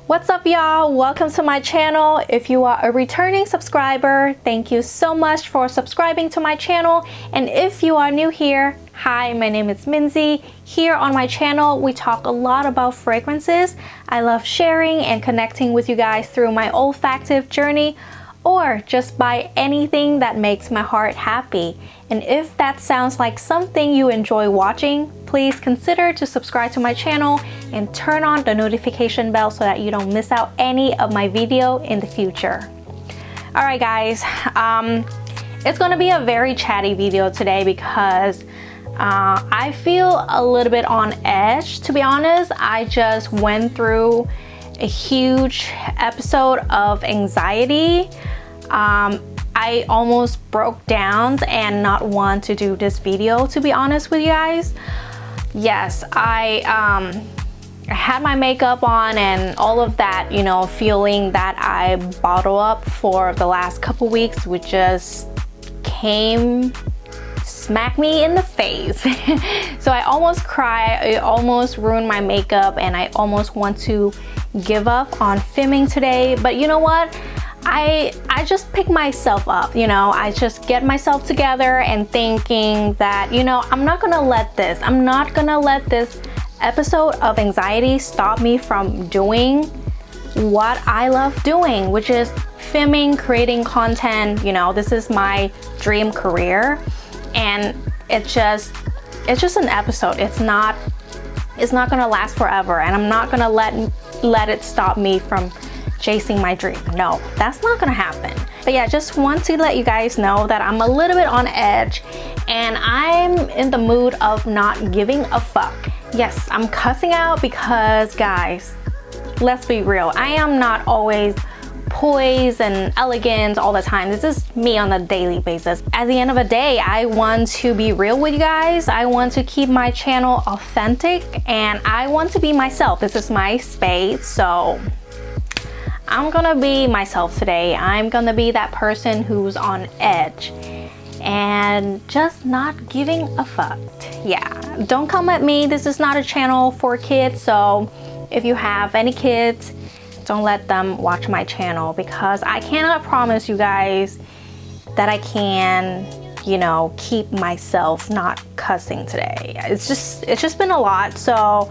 What's up, y'all? Welcome to my channel. If you are a returning subscriber, thank you so much for subscribing to my channel. And if you are new here, hi, my name is Minzy. Here on my channel, we talk a lot about fragrances. I love sharing and connecting with you guys through my olfactive journey, or just buy anything that makes my heart happy. And if that sounds like something you enjoy watching, please consider to subscribe to my channel and turn on the notification bell so that you don't miss out any of my video in the future. All right, guys, it's gonna be a very chatty video today because I feel a little bit on edge, to be honest. I just went through a huge episode of anxiety. I almost broke down and not want to do this video, to be honest with you guys. Yes, I had my makeup on and all of that, you know, feeling that I bottle up for the last couple weeks, which just came smack me in the face. So I almost cried, I almost ruined my makeup, and I almost want to give up on filming today. But you know what? I just pick myself up, you know. I just get myself together and thinking that, you know, I'm not gonna let this episode of anxiety stop me from doing what I love doing, which is filming, creating content. You know, this is my dream career, and it's just an episode. It's not gonna last forever, and I'm not gonna let it stop me from chasing my dream. No, that's not gonna happen. But yeah, just want to let you guys know that I'm a little bit on edge and I'm in the mood of not giving a fuck. Yes, I'm cussing out because, guys, let's be real, I am not always poised and elegant all the time. This is me on a daily basis. At the end of the day, I want to be real with you guys. I want to keep my channel authentic and I want to be myself. This is my space, so I'm gonna be myself today. I'm gonna be that person who's on edge and just not giving a fuck. Yeah, don't come at me. This is not a channel for kids, so if you have any kids, don't let them watch my channel, because I cannot promise you guys that I can, you know, keep myself not cussing today. It's just been a lot, so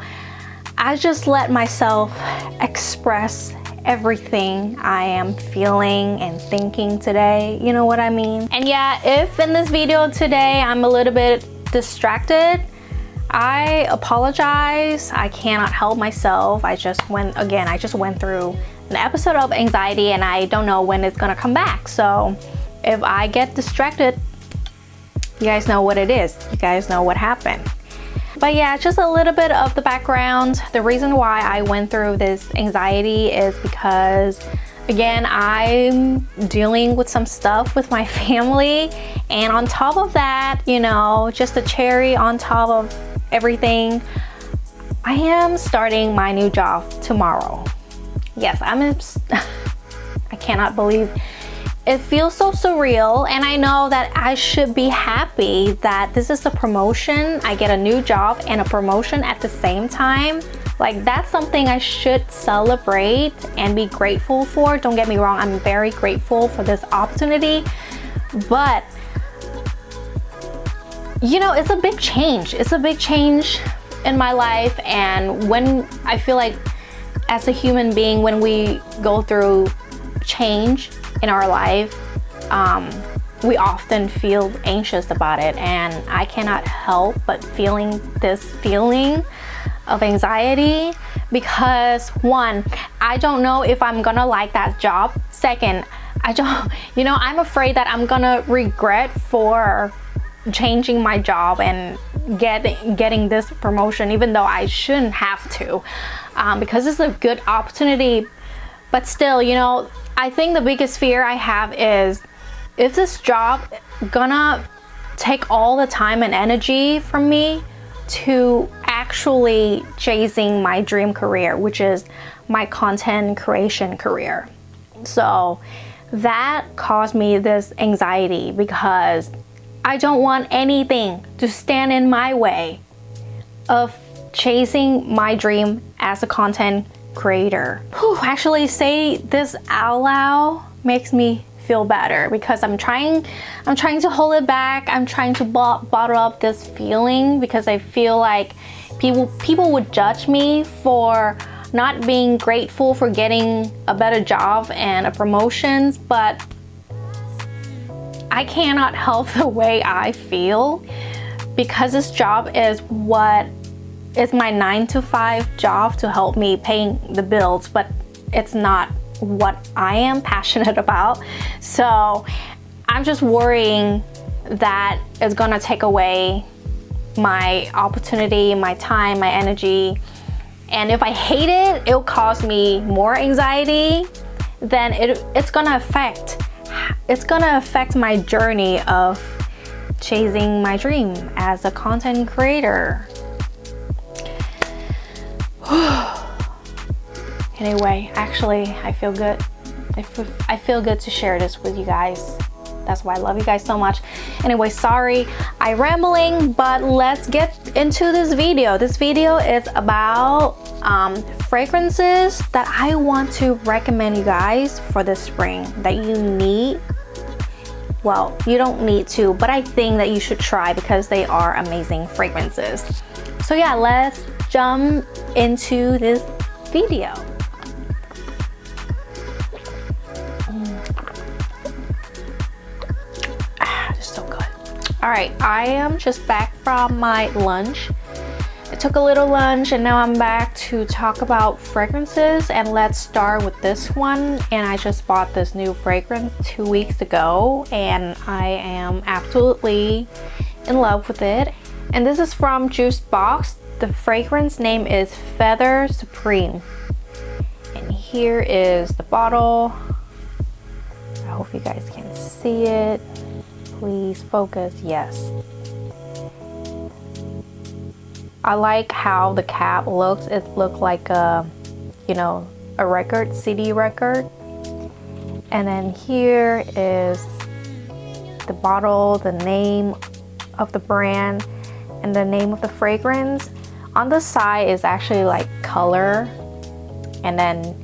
I just let myself express everything I am feeling and thinking today, you know what I mean? And yeah, if in this video today I'm a little bit distracted, I apologize. I cannot help myself. I just went through an episode of anxiety and I don't know when it's gonna come back. So if I get distracted, you guys know what it is. You guys know what happened. But yeah, just a little bit of the background. The reason why I went through this anxiety is because, again, I'm dealing with some stuff with my family. And on top of that, you know, just a cherry on top of everything, I am starting my new job tomorrow. Yes, I cannot believe it. Feels so surreal, and I know that I should be happy that this is a promotion. I get a new job and a promotion at the same time. Like, that's something I should celebrate and be grateful for. Don't get me wrong, I'm very grateful for this opportunity, but you know, it's a big change. It's a big change in my life, and when I feel like as a human being, when we go through change in our life, we often feel anxious about it, and I cannot help but feeling this feeling of anxiety because, one, I don't know if I'm gonna like that job. Second, I'm afraid that I'm gonna regret for changing my job and getting this promotion, even though I shouldn't have to, because it's a good opportunity. But still, you know, I think the biggest fear I have is if this job gonna take all the time and energy from me to actually chasing my dream career, which is my content creation career. So that caused me this anxiety because I don't want anything to stand in my way of chasing my dream as a content creator. Whew, actually say this out loud makes me feel better because I'm trying to hold it back. I'm trying to bottle up this feeling because I feel like people would judge me for not being grateful for getting a better job and a promotions, but I cannot help the way I feel because this job is what is my 9-to-5 job to help me paying the bills, but it's not what I am passionate about. So I'm just worrying that it's gonna take away my opportunity, my time, my energy. And if I hate it, it'll cause me more anxiety. Then it's gonna affect my journey of chasing my dream as a content creator. Anyway, actually, I feel good. I feel good to share this with you guys. That's why I love you guys so much. Anyway, sorry, I'm rambling, but let's get into this video. This video is about fragrances that I want to recommend you guys for the spring that you need. Well, you don't need to, but I think that you should try because they are amazing fragrances. So yeah, let's jump into this video. It's so good. All right, I am just back from my lunch. I took a little lunch and now I'm back to talk about fragrances, and let's start with this one. And I just bought this new fragrance 2 weeks ago and I am absolutely in love with it. And this is from Juicebox. The fragrance name is Feather Supreme. And here is the bottle. I hope you guys can see it. Please focus. Yes. I like how the cap looks. It looks like a, you know, a record, CD record. And then here is the bottle, the name of the brand, and the name of the fragrance. On the side is actually like color, and then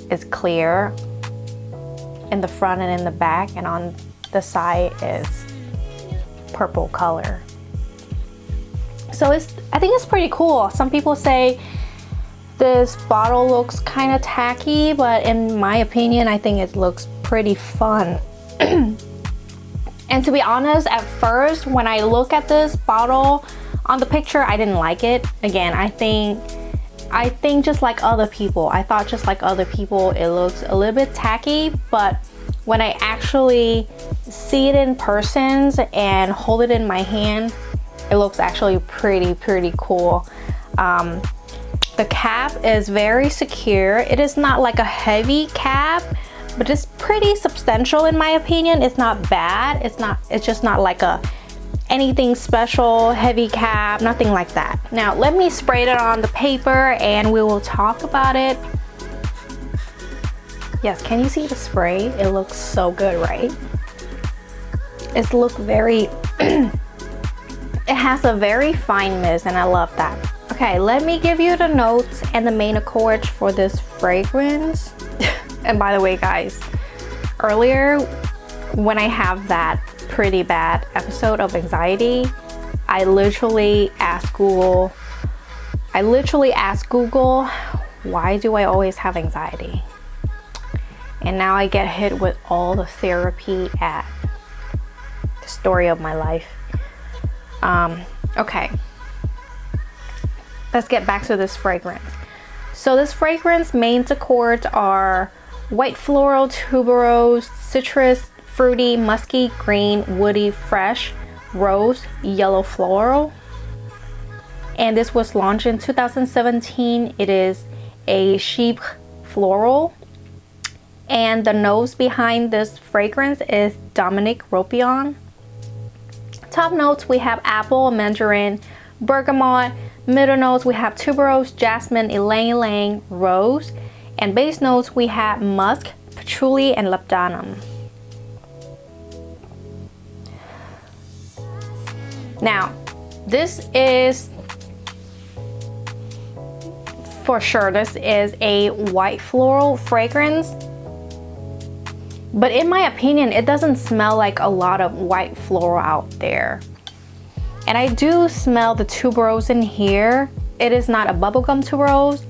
it's clear in the front and in the back, and on the side is purple color. So I think it's pretty cool. Some people say this bottle looks kind of tacky, but in my opinion, I think it looks pretty fun. And to be honest, at first when I look at this bottle on the picture, I didn't like it. Again, I think just like other people, I thought just like other people, it looks a little bit tacky, but when I actually see it in person and hold it in my hand, it looks actually pretty cool. The cap is very secure. It is not like a heavy cap, but it's pretty substantial in my opinion. It's not bad. It's just not like anything special, heavy cap, nothing like that. Now let me spray it on the paper and we will talk about it. Yes, can you see the spray? It looks so good, right? It looks very it has a very fine mist and I love that. Okay, let me give you the notes and the main accords for this fragrance. And by the way guys, earlier when I have that pretty bad episode of anxiety, I literally asked Google, why do I always have anxiety? And now I get hit with all the therapy at the story of my life. Okay, let's get back to this fragrance. So this fragrance main accords are white floral, tuberose, citrus, fruity, musky, green, woody, fresh, rose, yellow floral. And this was launched in 2017. It is a chypre floral. And the nose behind this fragrance is Dominique Ropion. Top notes we have apple, mandarin, bergamot. Middle notes we have tuberose, jasmine, ylang ylang, rose. And base notes we have musk, patchouli, and labdanum. Now, this is for sure this is a white floral fragrance, but in my opinion it doesn't smell like a lot of white floral out there. And I do smell the tuberose in here. It is not a bubblegum tuberose,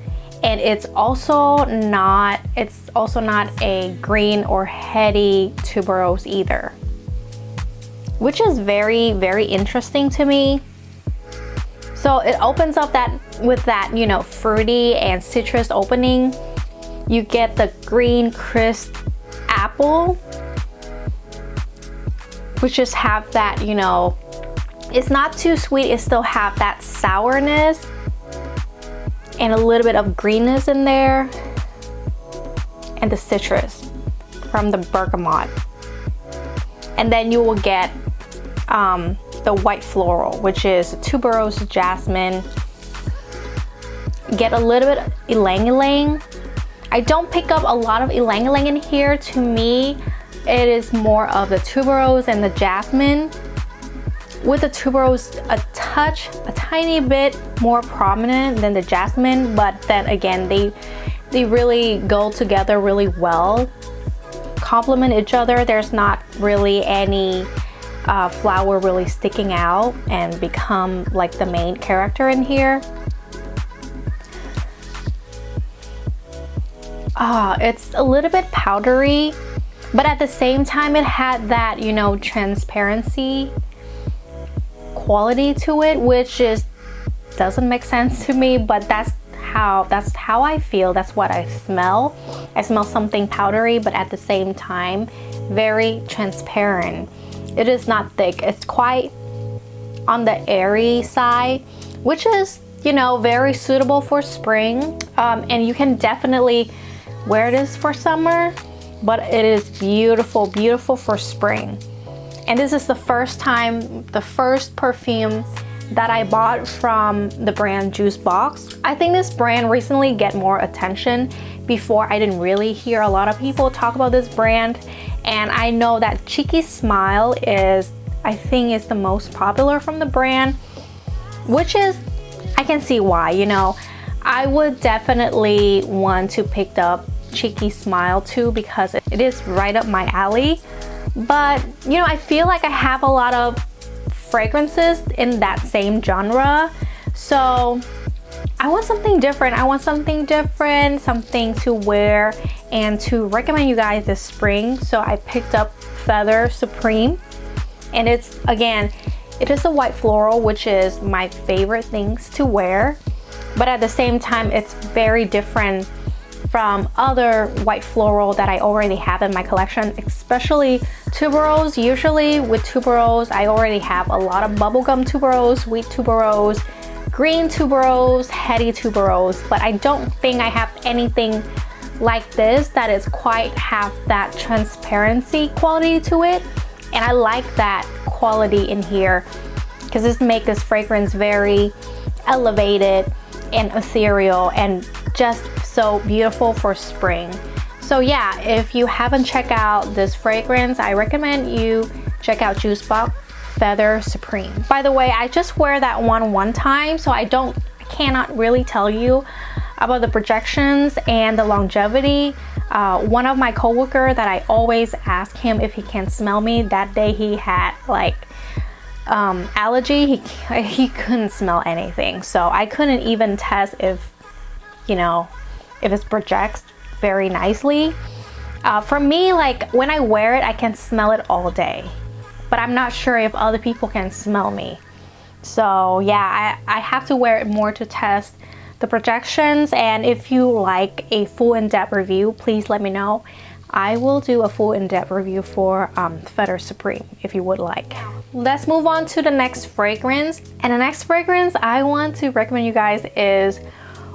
and it's also not a green or heady tuberose either, which is very, very interesting to me. So it opens up that with that, you know, fruity and citrus opening. You get the green crisp apple, which just have that, you know, it's not too sweet, it still have that sourness and a little bit of greenness in there, and the citrus from the bergamot. And then you will get the white floral, which is tuberose, jasmine. Get a little bit of ylang ylang. I don't pick up a lot of ylang ylang in here. To me, it is more of the tuberose and the jasmine, with the tuberose a tiny bit more prominent than the jasmine, but then again they really go together really well, complement each other. There's not really any flower really sticking out and become like the main character in here. It's a little bit powdery, but at the same time it had that, you know, transparency quality to it, which just doesn't make sense to me, but that's how I feel. That's what I smell. I smell something powdery, but at the same time very transparent. It is not thick, it's quite on the airy side, which is, you know, very suitable for spring, and you can definitely wear this for summer, but it is beautiful, beautiful for spring. And this is the first perfume that I bought from the brand Juicebox. I think this brand recently get more attention. Before, I didn't really hear a lot of people talk about this brand, and I know that Cheeky Smile is, I think, is the most popular from the brand, which is, I can see why. You know, I would definitely want to pick up Cheeky Smile too, because it is right up my alley. But you know, I feel like I have a lot of fragrances in that same genre, so I want something different. I want something different, something to wear and to recommend you guys this spring. So I picked up Feather Supreme, and it's, again, it is a white floral, which is my favorite things to wear, but at the same time it's very different from other white floral that I already have in my collection, especially tuberose. Usually with tuberose, I already have a lot of bubblegum tuberose, sweet tuberose, green tuberose, heady tuberose, but I don't think I have anything like this that is quite have that transparency quality to it. And I like that quality in here because this makes this fragrance very elevated and ethereal and just so beautiful for spring. So yeah, if you haven't checked out this fragrance, I recommend you check out Juicebox Feather Supreme. By the way, I just wear that one time, so I cannot really tell you about the projections and the longevity. One of my coworker that I always ask him if he can smell me, that day he had like allergy. He couldn't smell anything, so I couldn't even test if, you know, if it projects very nicely. For me, like when I wear it, I can smell it all day, but I'm not sure if other people can smell me. So yeah, I have to wear it more to test the projections. And if you like a full in-depth review, please let me know. I will do a full in-depth review for Feather Supreme if you would like. Let's move on to the next fragrance. And the next fragrance I want to recommend you guys is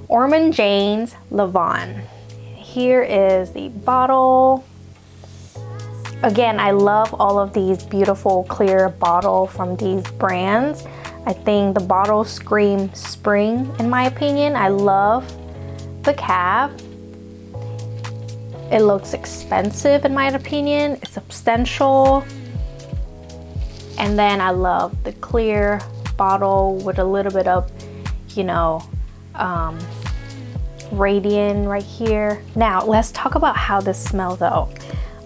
Ormond Jayne's Lavon. Here is the bottle. Again, I love all of these beautiful clear bottle from these brands. I think the bottles scream spring in my opinion. I love the cap. It looks expensive in my opinion. It's substantial. And then I love the clear bottle with a little bit of, you know, radiant right here. Now let's talk about how this smells though.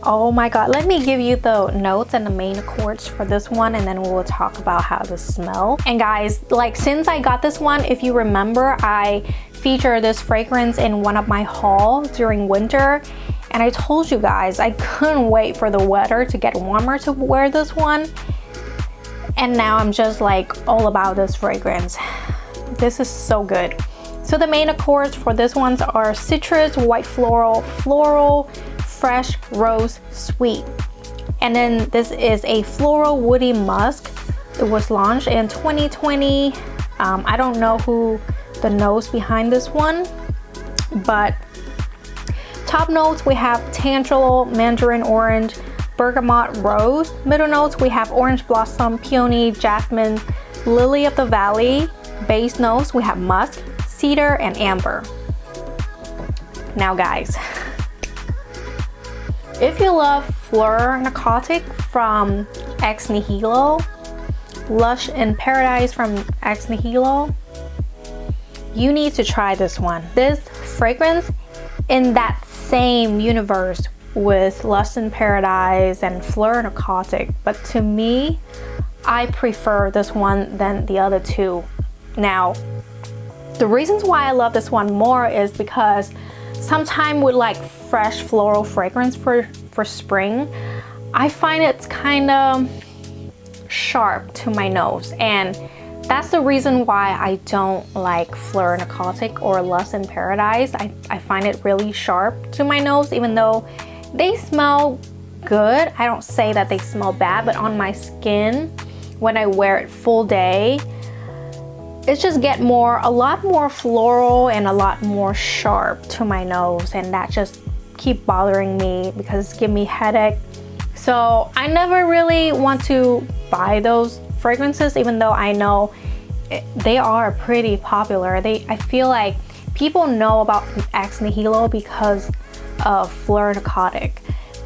Oh my god, let me give you the notes and the main accords for this one, and then we'll talk about how this smells. And guys, like since I got this one, if you remember, I featured this fragrance in one of my hauls during winter, and I told you guys I couldn't wait for the weather to get warmer to wear this one. And now I'm just like all about this fragrance. This is so good. So the main accords for this ones are citrus, white floral, floral, fresh, rose, sweet. And then this is a floral woody musk. It was launched in 2020. I don't know who the notes behind this one, but top notes we have tangerine, mandarin orange, bergamot, rose. Middle notes we have orange blossom, peony, jasmine, lily of the valley. Base notes we have musk, cedar, and amber. Now guys, if you love Fleur Narcotic from Ex Nihilo, Lush in Paradise from Ex Nihilo, you need to try this one. This fragrance in that same universe with Lush in Paradise and Fleur Narcotic, but to me, I prefer this one than the other two. Now, the reasons why I love this one more is because sometimes with like fresh floral fragrance for spring, I find it's kind of sharp to my nose, and that's the reason why I don't like Fleur Narcotic or Lush in Paradise. I find it really sharp to my nose, even though they smell good. I don't say that they smell bad, but on my skin, when I wear it full day, it's just get a lot more floral and a lot more sharp to my nose, and that just keep bothering me because it's giving me headache. So I never really want to buy those fragrances, even though I know they are pretty popular. I feel like people know about Ex Nihilo because of Fleur Narcotic.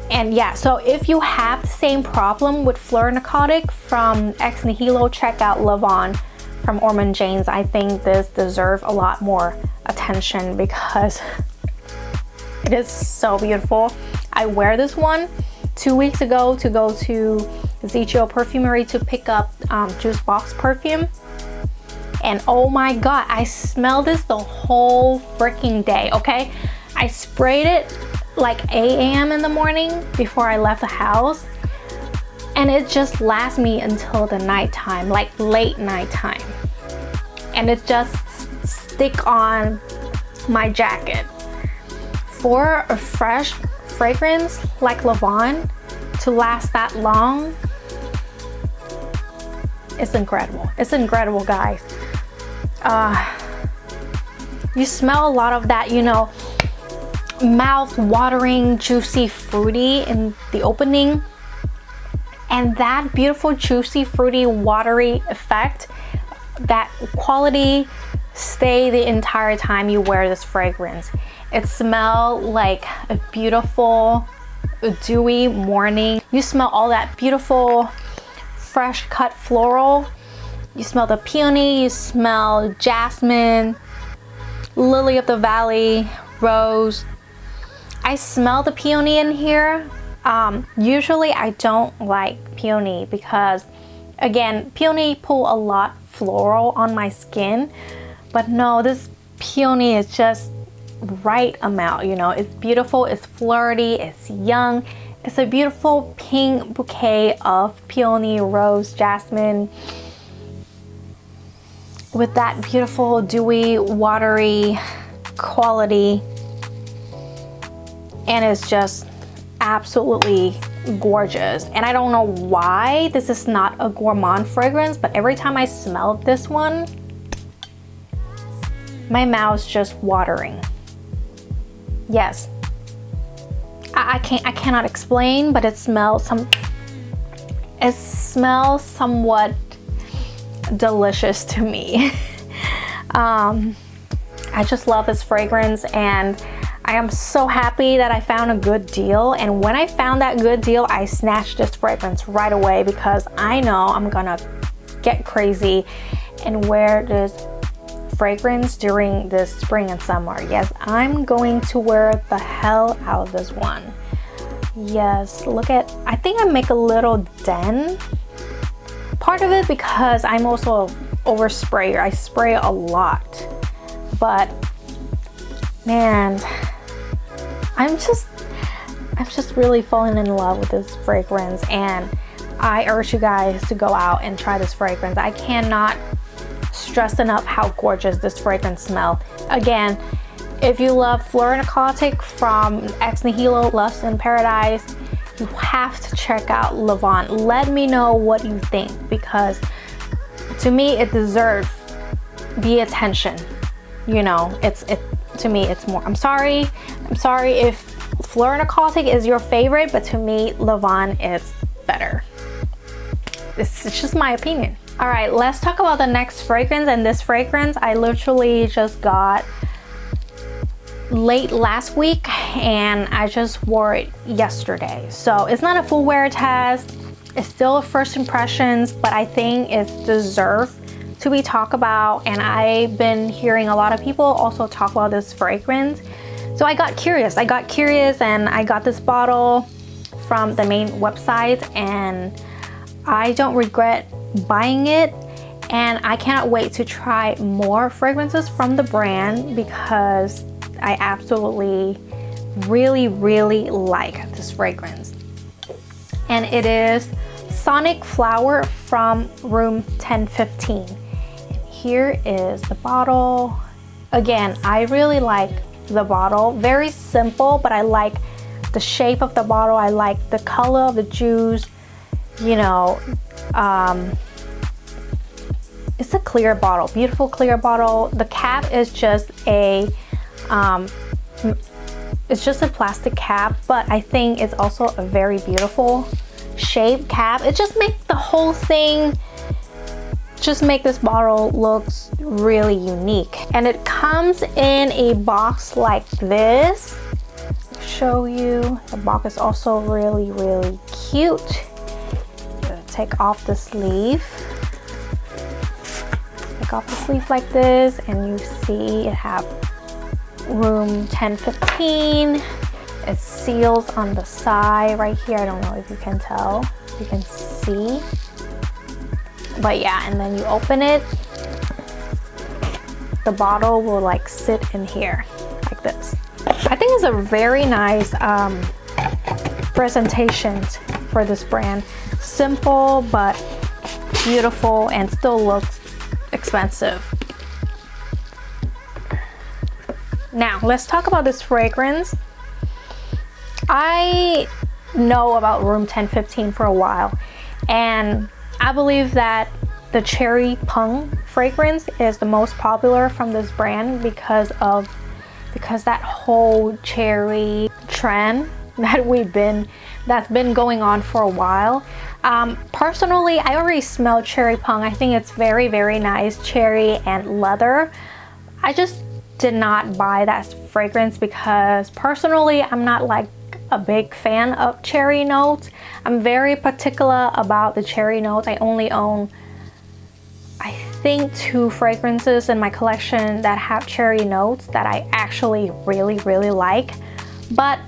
And yeah, so if you have the same problem with Fleur Narcotic from Ex Nihilo, check out Lavon from Ormond Jayne's. I think this deserves a lot more attention because it is so beautiful. I wear this one 2 weeks ago to go to Ziccio Perfumery to pick up Juicebox perfume, and oh my god, I smelled this the whole freaking day. Okay, I sprayed it like 8 a.m. in the morning before I left the house, and it just lasts me until the nighttime, like late nighttime, and it just stick on my jacket. For a fresh fragrance like Lavon to last that long, it's incredible. It's incredible, guys. You smell a lot of that, you know, mouth-watering, juicy, fruity in the opening, and that beautiful, juicy, fruity, watery effect, that quality stay the entire time you wear this fragrance. It smells like a beautiful, dewy morning. You smell all that beautiful, fresh cut floral. You smell the peony, you smell jasmine, lily of the valley, rose. I smell the peony in here. Usually I don't like peony because, again, peony pull a lot floral on my skin, but no, this peony is just right amount, you know. It's beautiful, it's flirty, it's young. It's a beautiful pink bouquet of peony, rose, jasmine with that beautiful dewy, watery quality, and it's just absolutely gorgeous. And I don't know why this is not a gourmand fragrance, but every time I smell this one, my mouth's just watering. Yes, I cannot explain, but it smells somewhat delicious to me. I just love this fragrance, and I am so happy that I found a good deal. And when I found that good deal, I snatched this fragrance right away because I know I'm gonna get crazy and wear this fragrance during this spring and summer. Yes, I'm going to wear the hell out of this one. Yes, look at, I think I make a little dent. Part of it because I'm also an oversprayer. I spray a lot. But man, I'm just really falling in love with this fragrance, and I urge you guys to go out and try this fragrance. I cannot stress enough how gorgeous this fragrance smells. Again, if you love Fleur Narcotic from Ex Nihilo, Lust in Paradise, you have to check out Levant. Let me know what you think, because to me it deserves the attention. You know, to me it's more. I'm sorry if Fleur Narcotic is your favorite, but to me Levant is better. This is just my opinion. All right, let's talk about the next fragrance. And this fragrance I literally just got late last week, and I just wore it yesterday. So it's not a full wear test, it's still a first impressions, but I think it's deserved to be talked about. And I've been hearing a lot of people also talk about this fragrance, so I got curious and I got this bottle from the main website, and I don't regret buying it. And I cannot wait to try more fragrances from the brand, because I absolutely really like this fragrance. And it is Sonic Flower from room 1015. Here is the bottle. Again, I really like the bottle. Very simple, but I like the shape of the bottle. I like the color of the juice. You know, it's a clear bottle, beautiful clear bottle. The cap is just a it's just a plastic cap, but I think it's also a very beautiful shape cap. It just makes the whole thing, just make this bottle looks really unique. And it comes in a box like this. Show you, the box is also really cute. Take off the sleeve. Take off the sleeve like this, and you see it have room 1015. It seals on the side right here. I don't know if you can tell, you can see, but yeah. And then you open it, the bottle will like sit in here like this. I think it's a very nice presentation for this brand. Simple but beautiful, and still looks expensive. Now let's talk about this fragrance. I know about room 1015 for a while, and I believe that the cherry pung fragrance is the most popular from this brand because that whole cherry trend that's been going on for a while. Personally, I already smell cherry pung. I think it's very nice, cherry and leather. I just did not buy that fragrance because personally I'm not like a big fan of cherry notes. I'm very particular about the cherry notes. I only own, I think, 2 fragrances in my collection that have cherry notes that I actually really like. But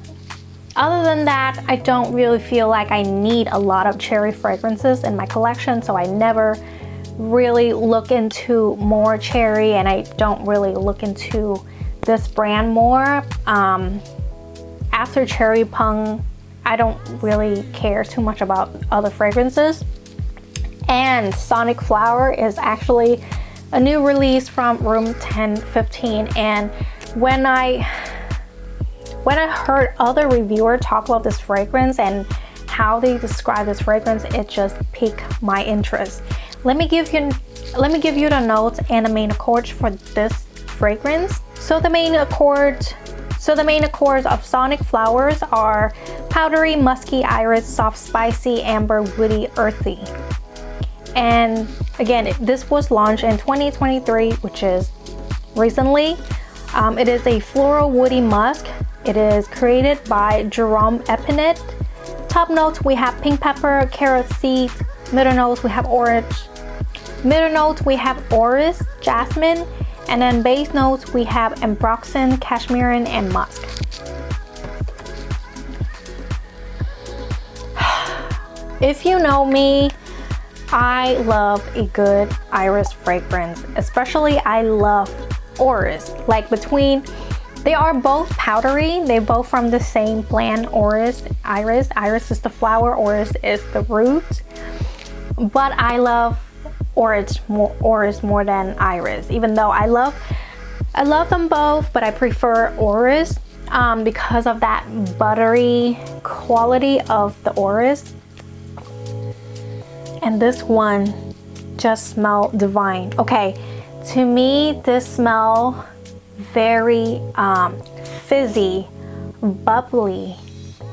other than that, I don't really feel like I need a lot of cherry fragrances in my collection, so I never really look into more cherry, and I don't really look into this brand more. After cherry pung, I don't really care too much about other fragrances. And Sonic Flower is actually a new release from room 1015, and when I heard other reviewers talk about this fragrance and how they describe this fragrance, it just piqued my interest. Let me give you the notes and the main accords for this fragrance. So the main accords of Sonic Flowers are powdery, musky, iris, soft, spicy, amber, woody, earthy. And again, this was launched in 2023, which is recently. It is a floral woody musk. It is created by Jerome Epinette. Top notes, we have pink pepper, carrot seed. Middle notes, we have orange. Middle notes, we have orris, jasmine. And then base notes, we have ambroxan, cashmere, and musk. If you know me, I love a good iris fragrance. Especially I love orris. Like between, they are both powdery. They both from the same plant, orris, iris. Iris is the flower, orris is the root. But I love orris more than iris. Even though I love them both, but I prefer orris because of that buttery quality of the orris. And this one just smells divine. Okay, to me this smell very fizzy, bubbly,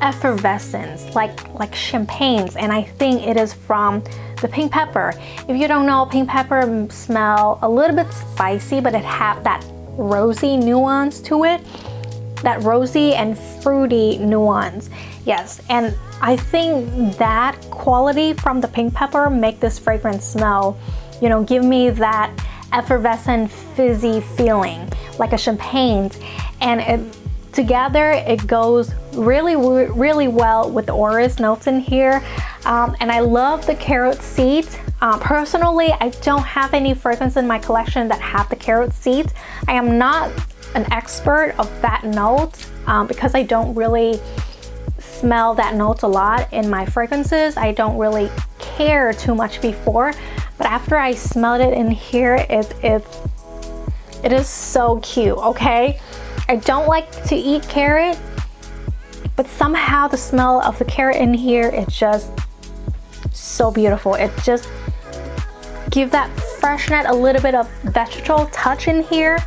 effervescence, like champagnes, and I think it is from the pink pepper. If you don't know, pink pepper smell a little bit spicy, but it have that rosy nuance to it, that rosy and fruity nuance. Yes, and I think that quality from the pink pepper make this fragrance smell, you know, give me that effervescent fizzy feeling like a champagne, and together it goes really well with the orris notes in here. And I love the carrot seeds. Personally, I don't have any fragrance in my collection that have the carrot seeds. I am not an expert of that note because I don't really smell that note a lot in my fragrances. I don't really care too much before, but after I smelled it in here, it is so cute. Okay, I don't like to eat carrot, but somehow the smell of the carrot in here is just so beautiful. It just give that freshness, a little bit of vegetable touch in here.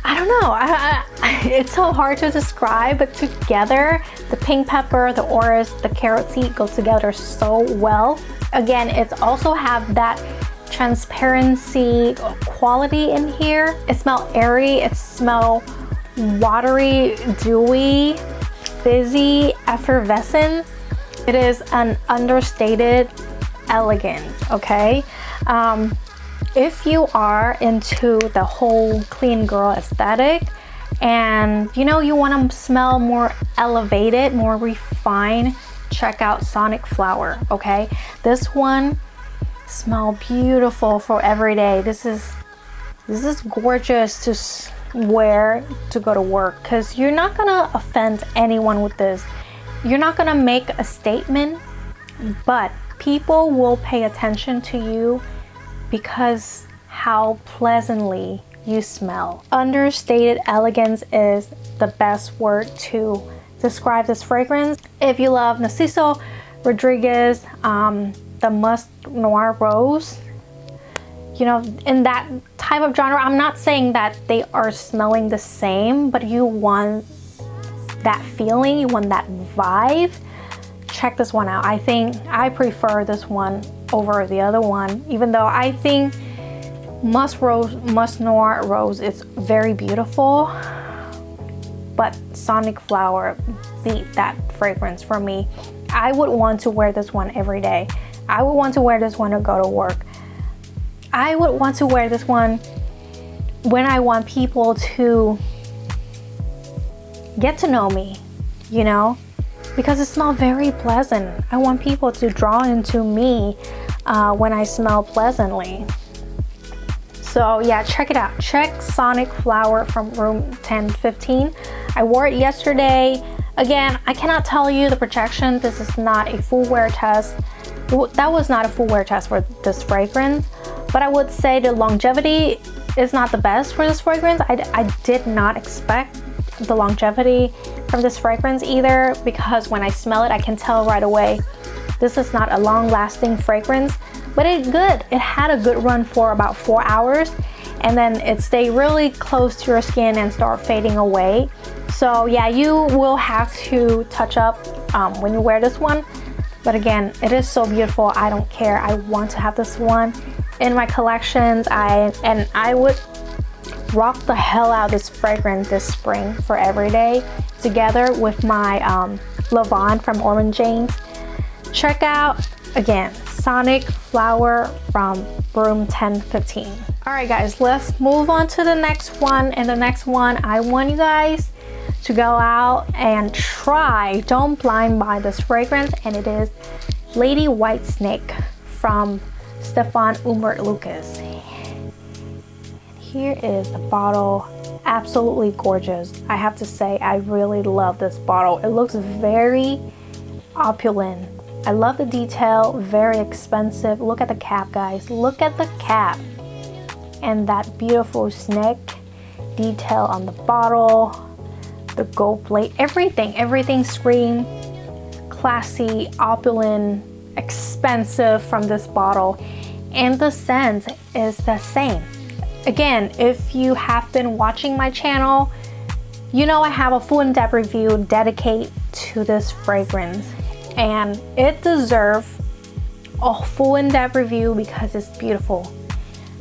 I don't know, it's so hard to describe, but together the pink pepper, the orris, the carrot seed go together so well. Again, it's also have that transparency quality in here. It smells airy, it smells watery, dewy, fizzy, effervescent. It is an understated elegance, okay? If you are into the whole clean girl aesthetic and you know you want to smell more elevated, more refined, check out Sonic Flower. Okay, this one smell beautiful for every day. This is gorgeous to wear to go to work, because you're not gonna offend anyone with this. You're not gonna make a statement, but people will pay attention to you because how pleasantly you smell. Understated elegance is the best word to describe this fragrance. If you love Narciso Rodriguez, the Musk Noir Rose, you know, in that type of genre, I'm not saying that they are smelling the same, but you want that feeling, you want that vibe, check this one out. I think I prefer this one over the other one, even though I think Musk Noir Rose is very beautiful, but Sonic Flower beat that fragrance for me. I would want to wear this one every day. I would want to wear this one to go to work. I would want to wear this one when I want people to get to know me, you know, because it smells very pleasant. I want people to draw into me when I smell pleasantly. So yeah, check it out. Check Sonic Flower from room 1015. I wore it yesterday. Again, I cannot tell you the projection. This is not a full wear test. That was not a full wear test for this fragrance, but I would say the longevity is not the best for this fragrance. I did not expect the longevity from this fragrance either, because when I smell it, I can tell right away this is not a long-lasting fragrance, but it's good. It had a good run for about 4 hours, and then it stayed really close to your skin and start fading away. So yeah, you will have to touch up when you wear this one. But again, it is so beautiful. I don't care. I want to have this one in my collections. I would rock the hell out of this fragrance this spring for every day, together with my Lavon from Ormond Jayne. Check out again Sonic Flower from room 1015. All right guys, let's move on to the next one. And the next one, I want you guys to go out and try, don't blind buy this fragrance, and it is Lady White Snake from Stephane Humbert Lucas. Here is the bottle, absolutely gorgeous. I have to say, I really love this bottle. It looks very opulent. I love the detail, very expensive. Look at the cap, guys. Look at the cap. And that beautiful snake detail on the bottle, the gold plate, everything screams classy, opulent, expensive from this bottle. And the scent is the same. Again, if you have been watching my channel, you know I have a full in-depth review dedicated to this fragrance, and it deserves a full in-depth review because it's beautiful.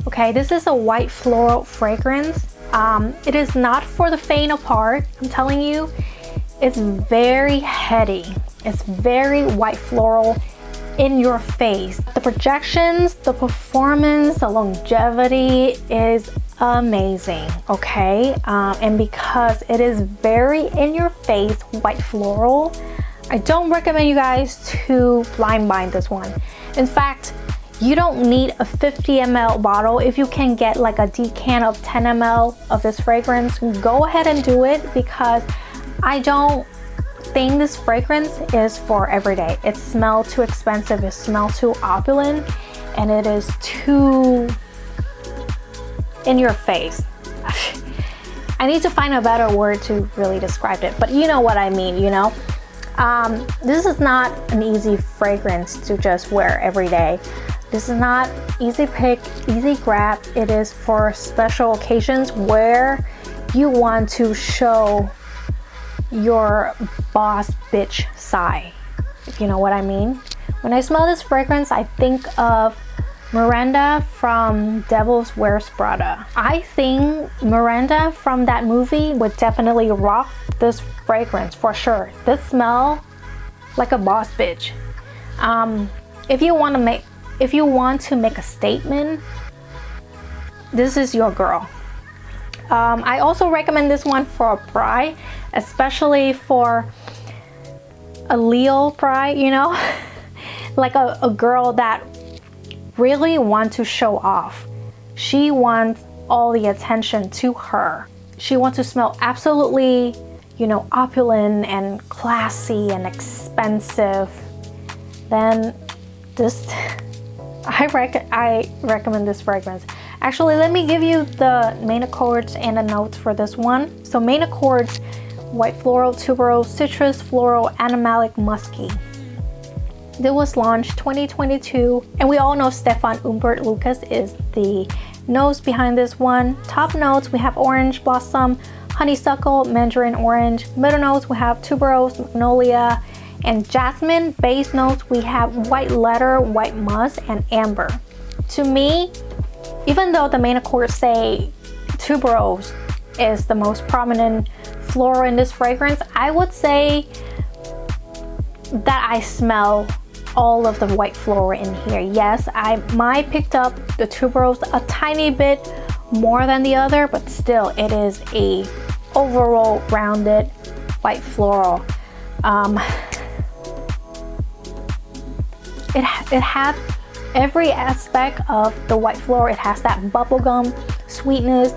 Okay, this is a white floral fragrance. It is not for the faint of heart. I'm telling you, it's very heady. It's very white floral, in your face. The projections, the performance, the longevity is amazing, okay? And because it is very in your face, white floral, I don't recommend you guys to blind buy this one. In fact, you don't need a 50 ml bottle. If you can get like a decant of 10 ml of this fragrance, go ahead and do it, because I don't think this fragrance is for everyday. It smells too expensive, it smells too opulent, and it is too in your face. I need to find a better word to really describe it, but you know what I mean, you know? This is not an easy fragrance to just wear every day. This is not easy pick, easy grab. It is for special occasions where you want to show your boss bitch side, if you know what I mean. When I smell this fragrance, I think of Miranda from Devil's Wears Prada. I think Miranda from that movie would definitely rock this fragrance for sure. This smell like a boss bitch. If you want to make a statement, this is your girl. I also recommend this one for a bride, especially for a Leo bride, you know, like a girl that really wants to show off. She wants all the attention to her. She wants to smell absolutely, you know, opulent and classy and expensive. Then this, I recommend this fragrance. Actually, let me give you the main accords and the notes for this one. So main accords: white floral, tuberose, citrus, floral, animalic, musky. This was launched 2022, and we all know Stephane Humbert Lucas is the nose behind this one. Top notes, we have orange blossom, honeysuckle, mandarin orange. Middle notes, we have tuberose, magnolia, and jasmine. Base notes, we have white leather, white musk, and amber. To me, even though the main accords say tuberose is the most prominent floral in this fragrance, I would say that I smell all of the white floral in here. Yes, I might picked up the tuberose a tiny bit more than the other, but still it is a overall rounded white floral. It has every aspect of the white floral. It has that bubblegum sweetness,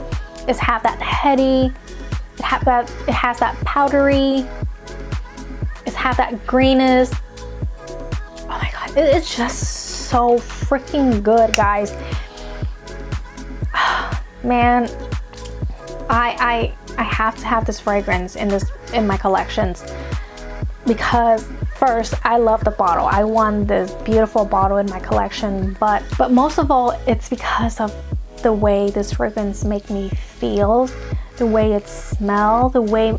it has that heady, it has that powdery, it has that greenness. Oh my god, it's just so freaking good, guys. Man, I have to have this fragrance in my collections, because first, I love the bottle. I want this beautiful bottle in my collection, but most of all, it's because of the way this fragrance make me feel, the way it smells, the way,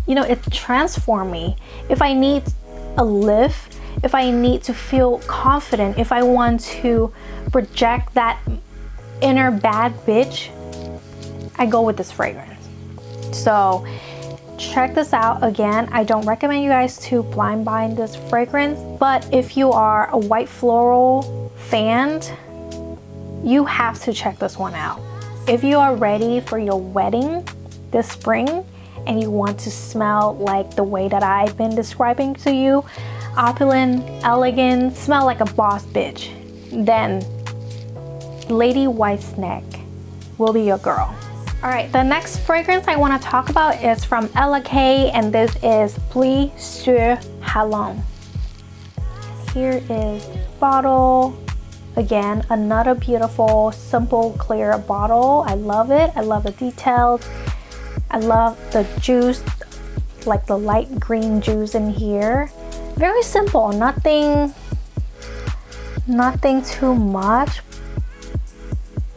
you know, it transforms me. If I need a lift, if I need to feel confident, if I want to project that inner bad bitch, I go with this fragrance. So check this out. Again, I don't recommend you guys to blind buy this fragrance, but if you are a white floral fan, you have to check this one out. if you are ready for your wedding this spring and you want to smell like the way that I've been describing to you, opulent, elegant, smell like a boss bitch, then Lady White Snake will be your girl. All right, the next fragrance I want to talk about is from LK, and this is Pluie sur Hallon. Here is the bottle. Again, another beautiful, simple, clear bottle. I love it. I love the details. I love the juice, like the light green juice in here. Very simple, nothing too much,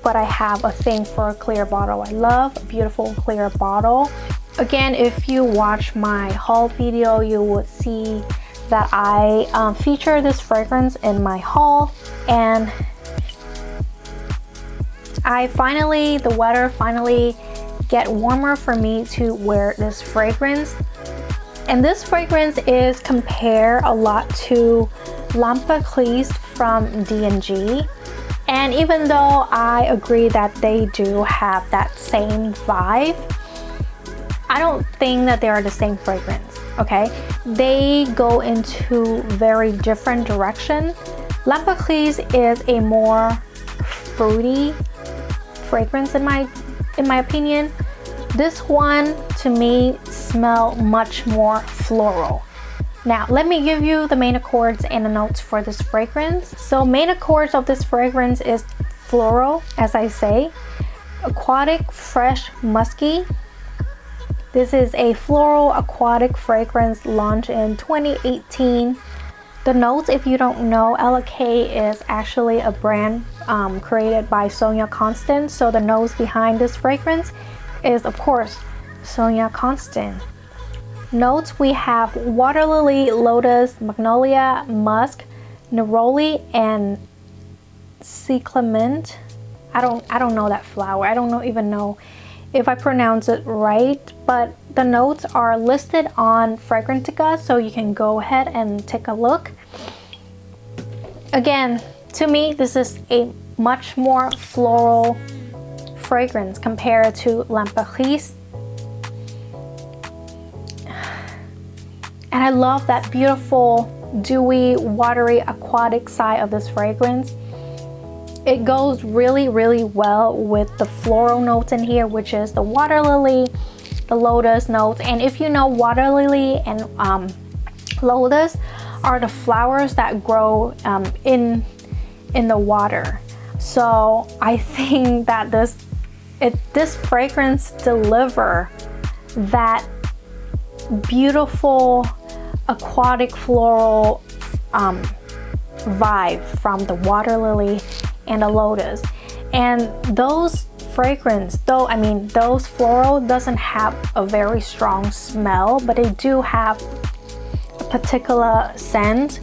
but I have a thing for a clear bottle. I love a beautiful clear bottle. Again, if you watch my haul video, you would see that I feature this fragrance in my haul, and the weather finally get warmer for me to wear this fragrance. And this fragrance is compared a lot to L'Empêtresse from D&G. And even though I agree that they do have that same vibe, I don't think that they are the same fragrance, okay? They go into very different directions. L'Empêtresse is a more fruity fragrance in my opinion. This one to me smell much more floral. Now let me give you the main accords and the notes for this fragrance. So main accords of this fragrance is floral, as I say, aquatic, fresh, musky. This is a floral aquatic fragrance launched in 2018. The notes, if you don't know, LK is actually a brand created by Sonia Constant. So the notes behind this fragrance is, of course, Sonia Constant. Notes, we have water lily, lotus, magnolia, musk, neroli, and cyclamen. I don't know that flower. I don't even know if I pronounce it right, but the notes are listed on Fragrantica, so you can go ahead and take a look. Again, to me, this is a much more floral fragrance compared to L'Empêtresse. And I love that beautiful, dewy, watery, aquatic side of this fragrance. It goes really, really well with the floral notes in here, which is the water lily, the lotus notes. And if you know, water lily and lotus are the flowers that grow in the water. So I think that this fragrance delivers that beautiful aquatic floral vibe from the water lily and the lotus. And those fragrance, those floral doesn't have a very strong smell, but they do have a particular scent,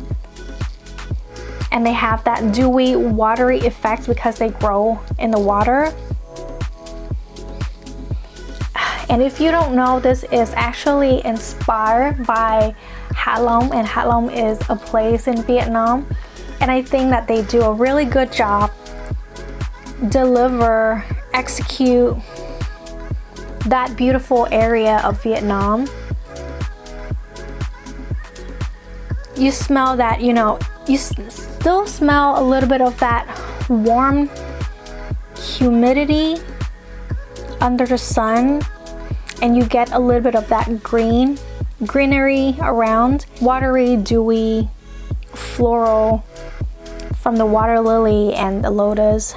and they have that dewy, watery effect because they grow in the water. And if you don't know, this is actually inspired by Hạ Long, and Hạ Long is a place in Vietnam. And I think that they do a really good job execute that beautiful area of Vietnam. You smell that, you still smell a little bit of that warm humidity under the sun, and you get a little bit of that greenery around, watery, dewy, floral from the water lily and the lotus.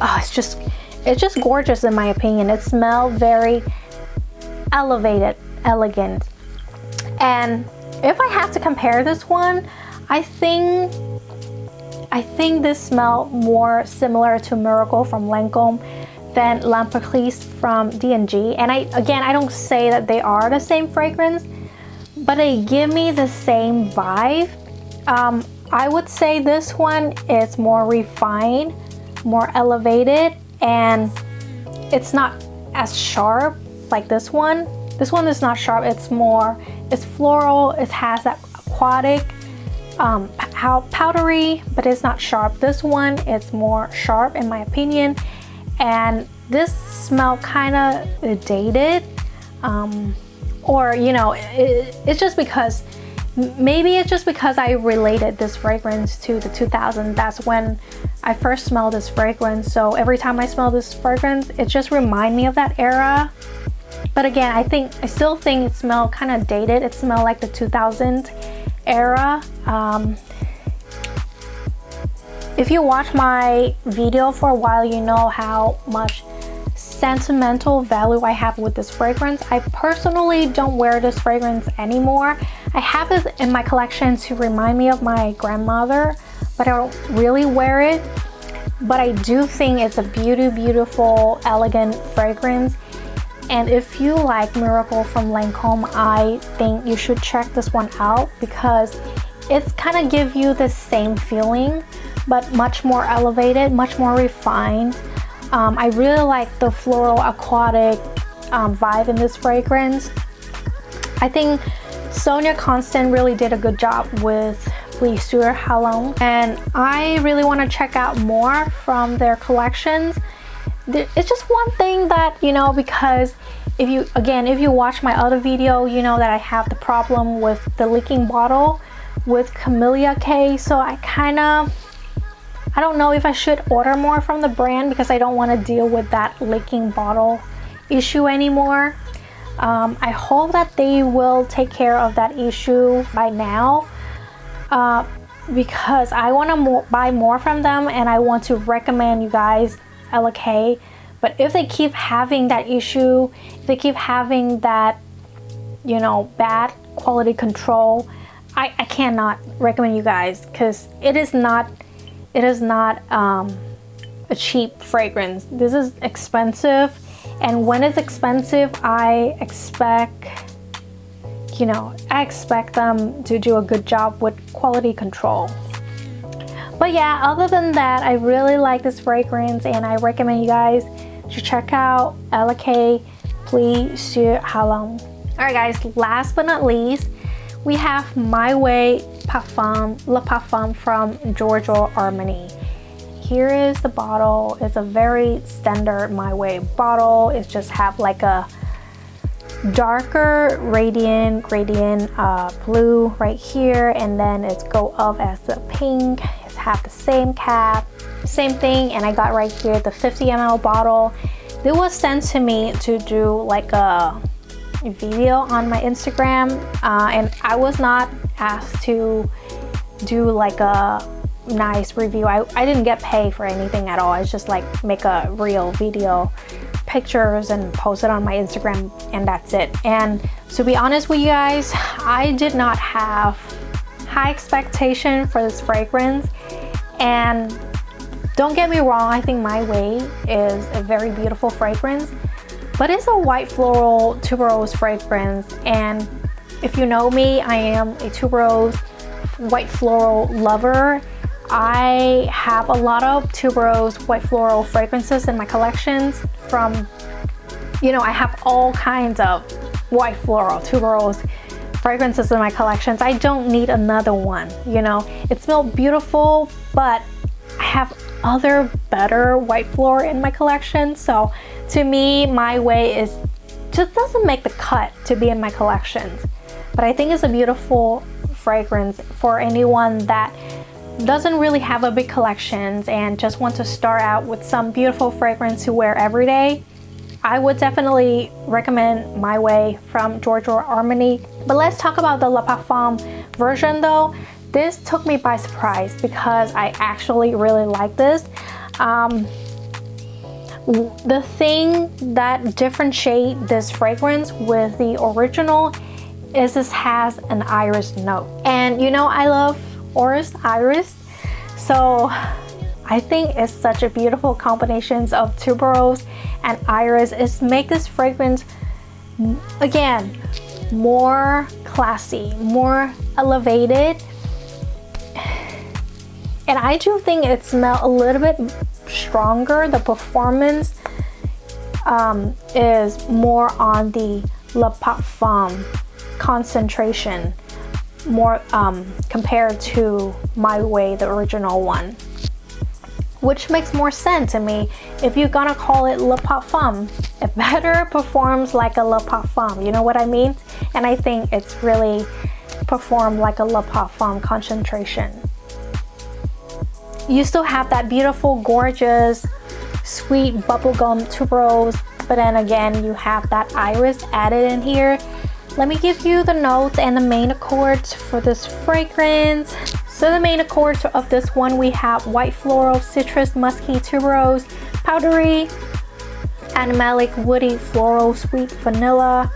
Oh, it's just gorgeous in my opinion. It smells very elevated, elegant. And if I have to compare this one, I think this smells more similar to Miracle from Lancôme than L'Empêtresse from D&G. And I don't say that they are the same fragrance, but they give me the same vibe. I would say this one is more refined, more elevated, and it's not as sharp like this one. This one is not sharp, it's floral, it has that aquatic, powdery, but it's not sharp. This one is more sharp in my opinion, and this smell kind of dated, or you know, it's just because, maybe it's just because I related this fragrance to the 2000s. That's when I first smelled this fragrance. So every time I smell this fragrance, it just reminds me of that era. But again, I still think it smelled kind of dated. It smelled like the 2000s era. If you watch my video for a while, you know how much sentimental value I have with this fragrance. I personally don't wear this fragrance anymore. I have it in my collection to remind me of my grandmother, but I don't really wear it. But I do think it's a beautiful, elegant fragrance. And if you like Miracle from Lancome, I think you should check this one out, because it's kind of give you the same feeling, but much more elevated, much more refined. I really like the floral aquatic vibe in this fragrance. I think Sonia Constant really did a good job with Pluie sur Hallon, and I really want to check out more from their collections. It's just one thing that, you know, because if you watch my other video, you know that I have the problem with the leaking bottle with Camellia K. So I don't know if I should order more from the brand, because I don't want to deal with that leaking bottle issue anymore. I hope that they will take care of that issue by now, because I want to buy more from them, and I want to recommend you guys LK. But if they keep having that issue, if they keep having that, you know, bad quality control, I cannot recommend you guys, because it is not a cheap fragrance. This is expensive, and when it's expensive, I expect them to do a good job with quality control. But yeah, other than that, I really like this fragrance, and I recommend you guys to check out LK Pluie sur Hallon. Alright guys, last but not least, we have My Way Parfum, Le Parfum from Giorgio Armani. Here is the bottle. It's a very standard My Way bottle. It just have like a darker gradient blue right here, and then it's go up as the pink. It's have the same cap, same thing, and I got right here the 50 ml bottle. It was sent to me to do like a video on my Instagram, and I was not asked to do like a nice review. I didn't get paid for anything at all. It's just like make a real video, pictures, and post it on my Instagram, and that's it. And to be honest with you guys, I did not have high expectation for this fragrance. And don't get me wrong, I think My Way is a very beautiful fragrance, but it's a white floral tuberose fragrance. And if you know me, I am a tuberose white floral lover. I have a lot of tuberose white floral fragrances in my collections from, you know, I have all kinds of white floral tuberose fragrances in my collections. I don't need another one, you know. It smells beautiful, but I have other better white floral in my collection. So to me, My Way is just doesn't make the cut to be in my collections. But I think it's a beautiful fragrance for anyone that doesn't really have a big collections and just want to start out with some beautiful fragrance to wear every day. I would definitely recommend My Way from Giorgio Armani. But let's talk about the Le Parfum version though. This took me by surprise because I actually really like this. The thing that differentiates this fragrance with the original is this has an iris note. And you know I love iris, so I think it's such a beautiful combination of tuberose and iris. It's make this fragrance again more classy, more elevated, and I do think it smells a little bit stronger. The performance is more on the Le Parfum concentration, more compared to My Way, the original one. which makes more sense to me. If you're gonna call it Le Parfum, it better performs like a Le Parfum, you know what I mean? And I think it's really performed like a Le Parfum concentration. You still have that beautiful, gorgeous, sweet bubblegum tuberose, but then again, you have that iris added in here. Let me give you the notes and the main accords for this fragrance. So the main accords of this one, we have white floral, citrus, musky, tuberose, powdery, animalic, woody, floral, sweet, vanilla.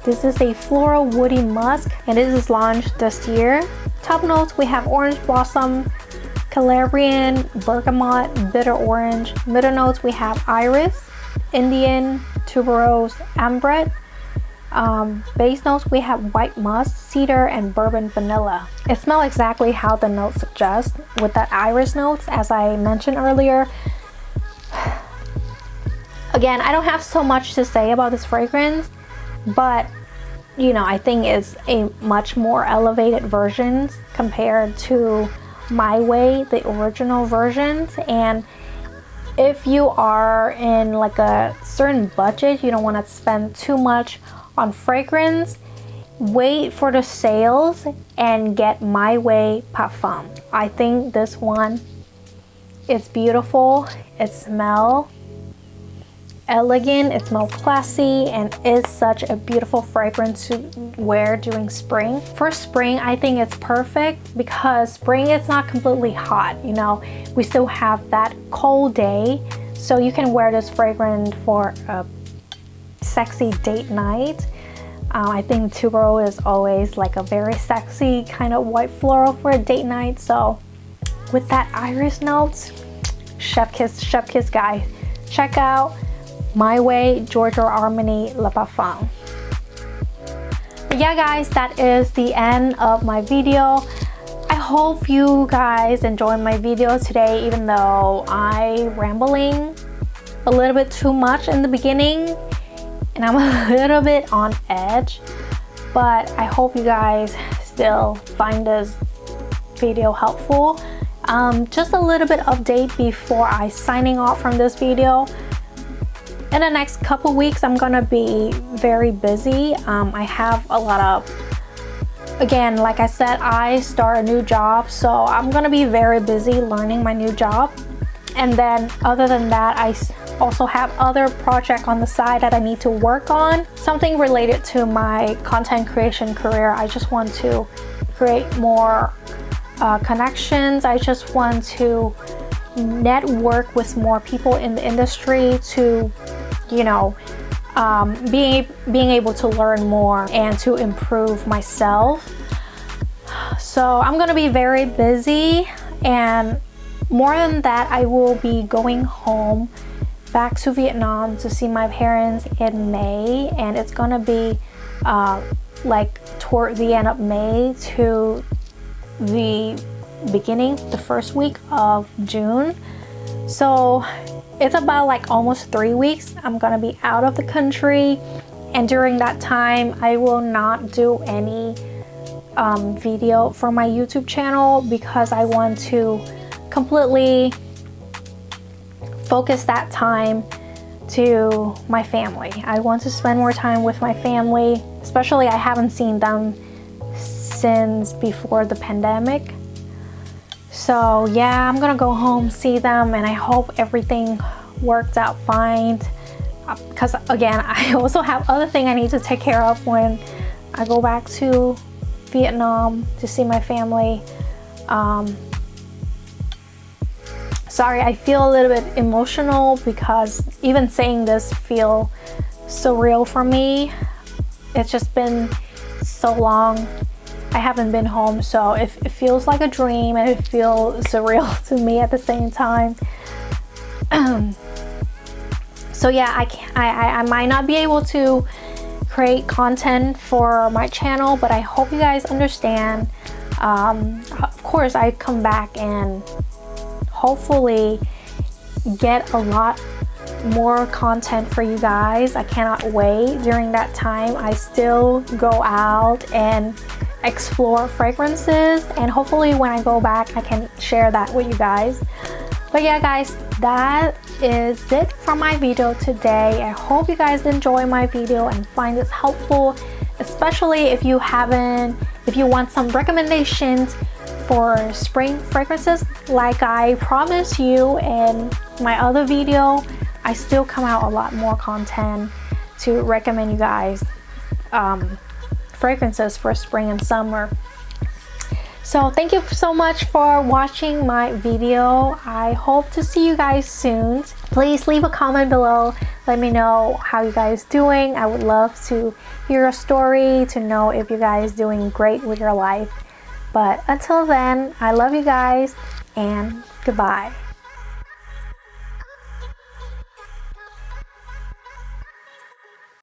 This is a floral, woody musk, and this is launched this year. Top notes, we have orange blossom, Calarian, bergamot, bitter orange. Middle notes, we have iris, Indian, tuberose, ambrette. Base notes, we have white musk, cedar, and bourbon vanilla. It smells exactly how the notes suggest with that iris notes, as I mentioned earlier. Again, I don't have so much to say about this fragrance, but you know, I think it's a much more elevated version compared to My Way, the original versions. And if you are in like a certain budget, you don't want to spend too much on fragrance, wait for the sales and get My Way Parfum. I think this one is beautiful. It smells elegant, it smells classy, and is such a beautiful fragrance to wear during spring. For spring, I think it's perfect because spring it's not completely hot, you know, we still have that cold day, so you can wear this fragrance for a sexy date night. I think tuberose is always like a very sexy kind of white floral for a date night. So with that iris notes, chef kiss guys, check out My Way Giorgio Armani Le Parfum. But yeah guys, that is the end of my video. I hope you guys enjoyed my video today, even though I rambling a little bit too much in the beginning and I'm a little bit on edge, but I hope you guys still find this video helpful. Just a little bit update before I signing off from this video. In the next couple weeks, I'm gonna be very busy. I have a lot of, again, like I said, I start a new job, so I'm gonna be very busy learning my new job. And then other than that, I also have other projects on the side that I need to work on. Something related to my content creation career. I just want to create more connections. I just want to network with more people in the industry to, you know, being able to learn more and to improve myself. So I'm gonna be very busy, and more than that, I will be going home back to Vietnam to see my parents in May, and it's gonna be like toward the end of May to the beginning, the first week of June. So it's about like almost 3 weeks I'm gonna be out of the country, and during that time I will not do any video for my YouTube channel because I want to completely focus that time to my family. I want to spend more time with my family, especially I haven't seen them since before the pandemic. So yeah, I'm gonna go home, see them, and I hope everything worked out fine, because again, I also have other things I need to take care of when I go back to Vietnam to see my family. Sorry, I feel a little bit emotional because even saying this feels surreal for me. It's just been so long I haven't been home, so it feels like a dream and it feels surreal to me at the same time. So yeah, I might not be able to create content for my channel, but I hope you guys understand. Of course, I come back and hopefully get a lot more content for you guys. I cannot wait. During that time, I still go out and explore fragrances, and hopefully when I go back I can share that with you guys. But yeah guys, that is it for my video today. I hope you guys enjoy my video and find this helpful, especially if you want some recommendations for spring fragrances. Like I promised you in my other video, I still come out a lot more content to recommend you guys fragrances for spring and summer. So thank you so much for watching my video. I hope to see you guys soon. Please leave a comment below. Let me know how you guys doing. I would love to hear a story, to know if you guys doing great with your life. But until then, I love you guys and goodbye.